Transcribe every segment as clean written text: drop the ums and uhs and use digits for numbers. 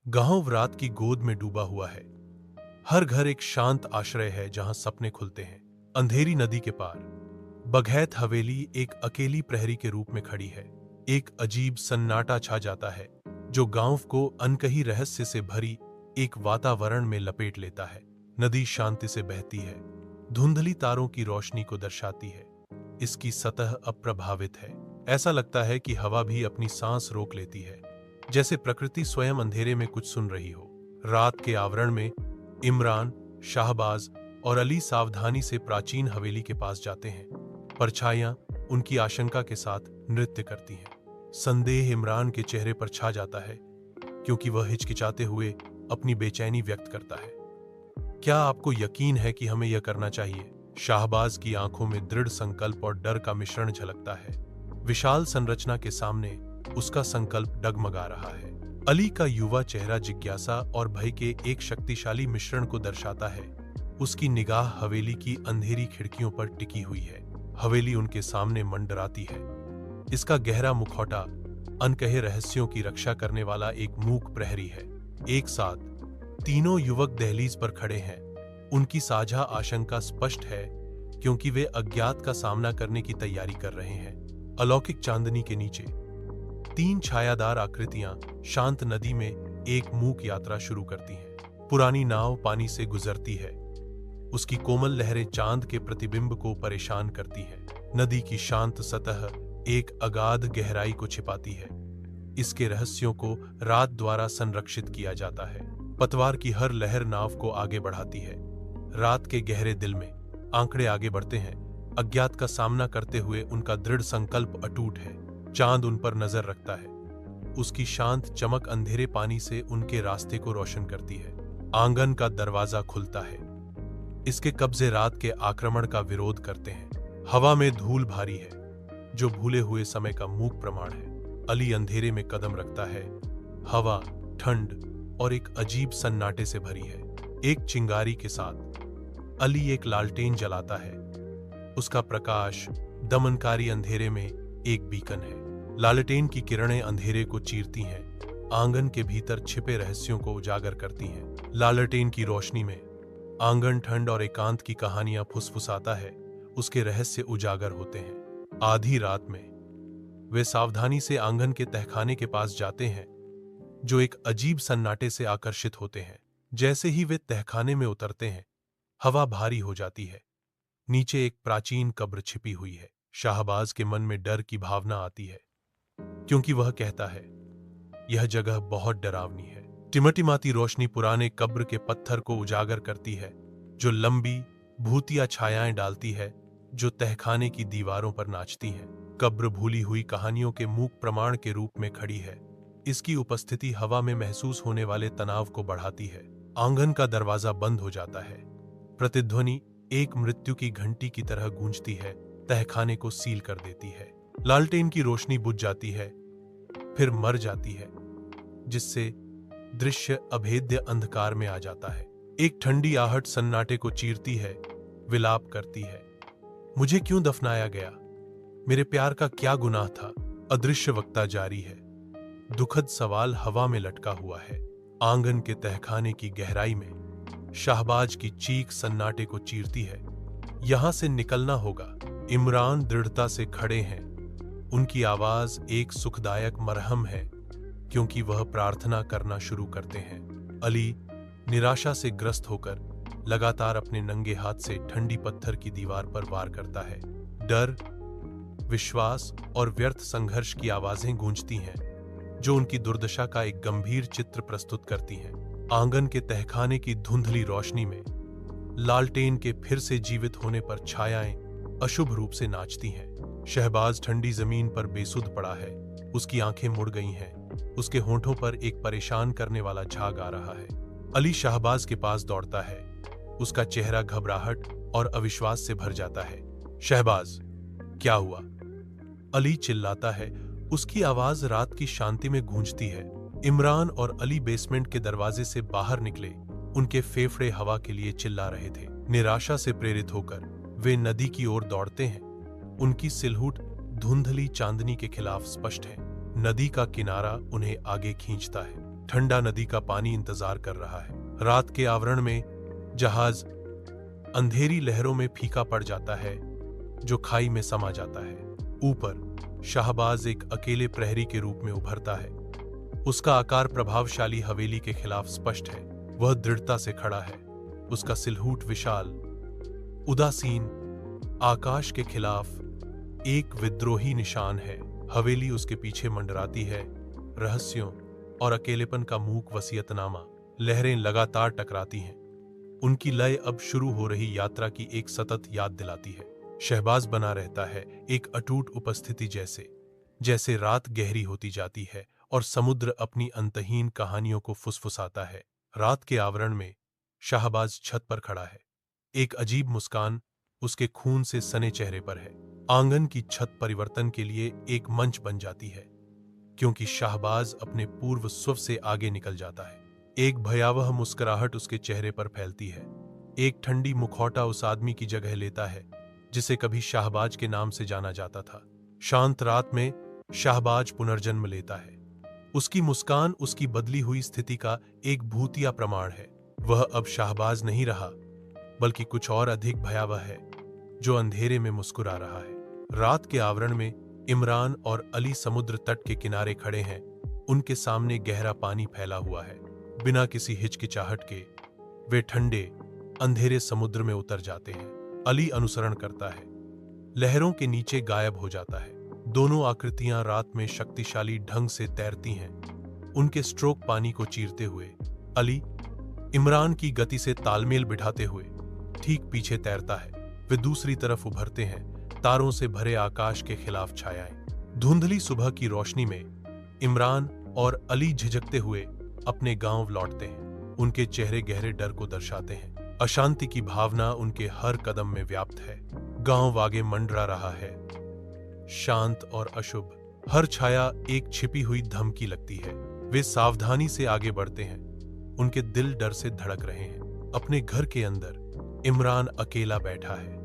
गांव रात की गोद में डूबा हुआ है। हर घर एक शांत आश्रय है जहां सपने खुलते हैं। अंधेरी नदी के पार बघैत हवेली एक अकेली प्रहरी के रूप में खड़ी है। एक अजीब सन्नाटा छा जाता है जो गांव को अनकही रहस्य से भरी एक वातावरण में लपेट लेता है। नदी शांति से बहती है, धुंधली तारों की रोशनी को दर्शाती है। इसकी सतह अप्रभावित है। ऐसा लगता है कि हवा भी अपनी सांस रोक लेती है, जैसे प्रकृति स्वयं अंधेरे में कुछ सुन रही हो। रात के आवरण में इमरान, शाहबाज और अली सावधानी से प्राचीन हवेली के पास जाते हैं। परछाइयां उनकी आशंका के साथ नृत्य करती हैं। संदेह इमरान के चेहरे पर छा जाता है क्योंकि वह हिचकिचाते हुए अपनी बेचैनी व्यक्त करता है। क्या आपको यकीन है कि हमें यह करना चाहिए? शाहबाज की आंखों में दृढ़ संकल्प और डर का मिश्रण झलकता है। विशाल संरचना के सामने उसका संकल्प डगमगा रहा है। अली का युवा चेहरा जिज्ञासा और भय के एक शक्तिशाली मिश्रण को दर्शाता है। उसकी निगाह हवेली की अंधेरी खिड़कियों पर टिकी हुई है। हवेली उनके सामने मंडराती है। इसका गहरा मुखौटा अनकहे रहस्यों की रक्षा करने वाला एक मूक प्रहरी है। एक साथ तीनों युवक दहलीज पर खड़े हैं। उनकी साझा आशंका स्पष्ट है क्योंकि वे अज्ञात का सामना करने की तैयारी कर रहे हैं। अलौकिक चांदनी के नीचे तीन छायादार आकृतियां शांत नदी में एक मूक यात्रा शुरू करती हैं। पुरानी नाव पानी से गुजरती है। उसकी कोमल लहरें चांद के प्रतिबिंब को परेशान करती हैं। नदी की शांत सतह एक अगाध गहराई को छिपाती है। इसके रहस्यों को रात द्वारा संरक्षित किया जाता है। पतवार की हर लहर नाव को आगे बढ़ाती है। रात के गहरे दिल में आंकड़े आगे बढ़ते हैं। अज्ञात का सामना करते हुए उनका दृढ़ संकल्प अटूट है। चांद उन पर नजर रखता है। उसकी शांत चमक अंधेरे पानी से उनके रास्ते को रोशन करती है। आंगन का दरवाजा खुलता है। इसके कब्जे रात के आक्रमण का विरोध करते हैं। हवा में धूल भारी है जो भूले हुए समय का मूक प्रमाण है। अली अंधेरे में कदम रखता है। हवा ठंड और एक अजीब सन्नाटे से भरी है। एक चिंगारी के साथ अली एक लालटेन जलाता है। उसका प्रकाश दमनकारी अंधेरे में एक बीकन है। लालटेन की किरणें अंधेरे को चीरती हैं, आंगन के भीतर छिपे रहस्यों को उजागर करती हैं। लालटेन की रोशनी में आंगन ठंड और एकांत की कहानियां फुसफुसाता है। उसके रहस्य उजागर होते हैं। आधी रात में वे सावधानी से आंगन के तहखाने के पास जाते हैं, जो एक अजीब सन्नाटे से आकर्षित होते हैं। जैसे ही वे तहखाने में उतरते हैं, हवा भारी हो जाती है। नीचे एक प्राचीन कब्र छिपी हुई है। शाहबाज के मन में डर की भावना आती है क्योंकि वह कहता है, यह जगह बहुत डरावनी है। टिमटिमाती रोशनी पुराने कब्र के पत्थर को उजागर करती है, जो लंबी भूतिया छायाएं डालती है जो तहखाने की दीवारों पर नाचती हैं। कब्र भूली हुई कहानियों के मूक प्रमाण के रूप में खड़ी है। इसकी उपस्थिति हवा में महसूस होने वाले तनाव को बढ़ाती है। आंगन का दरवाजा बंद हो जाता है। प्रतिध्वनि एक मृत्यु की घंटी की तरह गूंजती है, तहखाने को सील कर देती है। लालटेन की रोशनी बुझ जाती है, फिर मर जाती है, जिससे दृश्य अभेद्य अंधकार में आ जाता है। एक ठंडी आहट सन्नाटे को चीरती है, विलाप करती है, मुझे क्यों दफनाया गया? मेरे प्यार का क्या गुनाह था? अदृश्य वक्ता जारी है। दुखद सवाल हवा में लटका हुआ है। आंगन के तहखाने की गहराई में शाहबाज की चीख सन्नाटे को चीरती है, यहां से निकलना होगा। इमरान दृढ़ता से खड़े हैं। उनकी आवाज एक सुखदायक मरहम है क्योंकि वह प्रार्थना करना शुरू करते हैं। अली निराशा से ग्रस्त होकर लगातार अपने नंगे हाथ से ठंडी पत्थर की दीवार पर वार करता है। डर, विश्वास और व्यर्थ संघर्ष की आवाजें गूंजती हैं, जो उनकी दुर्दशा का एक गंभीर चित्र प्रस्तुत करती हैं। आंगन के तहखाने की धुंधली रोशनी में लालटेन के फिर से जीवित होने पर छायाएं अशुभ रूप से नाचती हैं। शहबाज ठंडी जमीन पर बेसुध पड़ा है। उसकी आंखें मुड़ गई हैं। उसके होंठों पर एक परेशान करने वाला झाग आ रहा है। अली शाहबाज के पास दौड़ता है। उसका चेहरा घबराहट और अविश्वास से भर जाता है। शहबाज, क्या हुआ? अली चिल्लाता है। उसकी आवाज रात की शांति में गूंजती है। इमरान और अली बेसमेंट के दरवाजे से बाहर निकले। उनके फेफड़े हवा के लिए चिल्ला रहे थे। निराशा से प्रेरित होकर वे नदी की ओर दौड़ते हैं। उनकी सिलहूट धुंधली चांदनी के खिलाफ स्पष्ट है। नदी का किनारा उन्हें आगे खींचता है। ठंडा नदी का पानी इंतजार कर रहा है। रात के आवरण में जहाज अंधेरी लहरों में फीका पड़ जाता है, जो खाई में समा जाता है। ऊपर शाहबाज एक अकेले प्रहरी के रूप में उभरता है। उसका आकार प्रभावशाली हवेली के खिलाफ स्पष्ट है। वह दृढ़ता से खड़ा है। उसका सिलहूट विशाल, उदासीन, आकाश के खिलाफ एक विद्रोही निशान है। हवेली उसके पीछे मंडराती है, रहस्यों और अकेलेपन का मूक वसीयतनामा। लहरें लगातार टकराती हैं। उनकी लय अब शुरू हो रही यात्रा की एक सतत याद दिलाती है। शहबाज बना रहता है, एक अटूट उपस्थिति जैसे जैसे रात गहरी होती जाती है और समुद्र अपनी अंतहीन कहानियों को फुसफुसाता है। रात के आवरण में शाहबाज छत पर खड़ा है। एक अजीब मुस्कान उसके खून से सने चेहरे पर है। आंगन की छत परिवर्तन के लिए एक मंच बन जाती है, क्योंकि शाहबाज अपने पूर्व स्व से आगे निकल जाता है। एक भयावह मुस्कुराहट उसके चेहरे पर फैलती है। एक ठंडी मुखौटा उस आदमी की जगह लेता है जिसे कभी शाहबाज के नाम से जाना जाता था। शांत रात में शाहबाज पुनर्जन्म लेता है। उसकी मुस्कान उसकी बदली हुई स्थिति का एक भूतिया प्रमाण है। वह अब शाहबाज नहीं रहा, बल्कि कुछ और अधिक भयावह है, जो अंधेरे में मुस्कुरा रहा है। रात के आवरण में इमरान और अली समुद्र तट के किनारे खड़े हैं। उनके सामने गहरा पानी फैला हुआ है। बिना किसी हिचकिचाहट के वे ठंडे अंधेरे समुद्र में उतर जाते हैं। अली अनुसरण करता है, लहरों के नीचे गायब हो जाता है। दोनों आकृतियां रात में शक्तिशाली ढंग से तैरती हैं, उनके स्ट्रोक पानी को चीरते हुए। अली इमरान की गति से तालमेल बिठाते हुए ठीक पीछे तैरता है। वे दूसरी तरफ उभरते हैं, तारों से भरे आकाश के खिलाफ छायाएं। धुंधली सुबह की रोशनी में इमरान और अली झिझकते हुए अपने गांव लौटते हैं। उनके चेहरे गहरे डर को दर्शाते हैं। अशांति की भावना उनके हर कदम में व्याप्त है। गांव आगे मंडरा रहा है, शांत और अशुभ। हर छाया एक छिपी हुई धमकी लगती है। वे सावधानी से आगे बढ़ते हैं, उनके दिल डर से धड़क रहे हैं। अपने घर के अंदर इमरान अकेला बैठा है,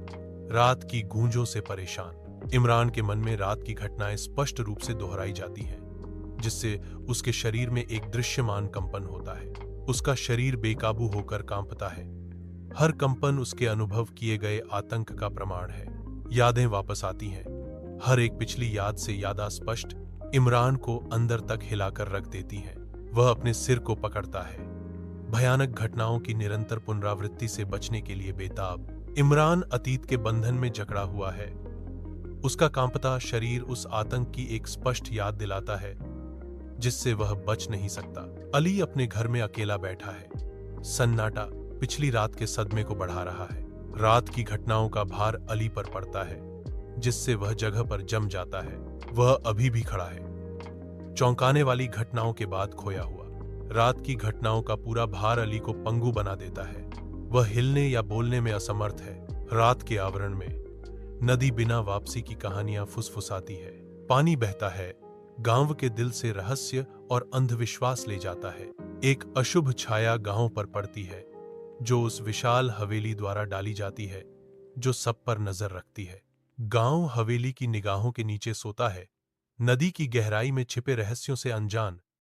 रात की गूंजों से परेशान। इमरान के मन में रात की घटनाएं स्पष्ट रूप से दोहराई जाती हैं, जिससे उसके शरीर में एक दृश्यमान कंपन होता है। उसका शरीर बेकाबू होकर कांपता है। हर कंपन उसके अनुभव किए गए आतंक का प्रमाण है। यादें वापस आती हैं। हर एक पिछली याद से यादा स्पष्ट इमरान को अंदर तक हिलाकर रख देती हैं। वह अपने सिर को पकड़ता है, भयानक घटनाओं की निरंतर पुनरावृत्ति से बचने के लिए बेताब। इमरान अतीत के बंधन में जकड़ा हुआ है। उसका कांपता शरीर उस आतंक की एक स्पष्ट याद दिलाता है, जिससे वह बच नहीं सकता। अली अपने घर में अकेला बैठा है। सन्नाटा पिछली रात के सदमे को बढ़ा रहा है। रात की घटनाओं का भार अली पर पड़ता है, जिससे वह जगह पर जम जाता है। वह अभी भी खड़ा है, चौंकाने वाली घटनाओं के बाद खोया हुआ। रात की घटनाओं का पूरा भार अली को पंगु बना देता है। वह हिलने या बोलने में असमर्थ है। रात के आवरण में नदी बिना वापसी की कहानियां फुसफुसाती है। पानी बहता है, गांव के दिल से रहस्य और अंधविश्वास ले जाता है। एक अशुभ छाया गांव पर पड़ती है, जो उस विशाल हवेली द्वारा डाली जाती है, जो सब पर नजर रखती है। गांव हवेली की निगाहों के नीचे सोता है, नदी की गहराई में छिपे रहस्यों से अनजान।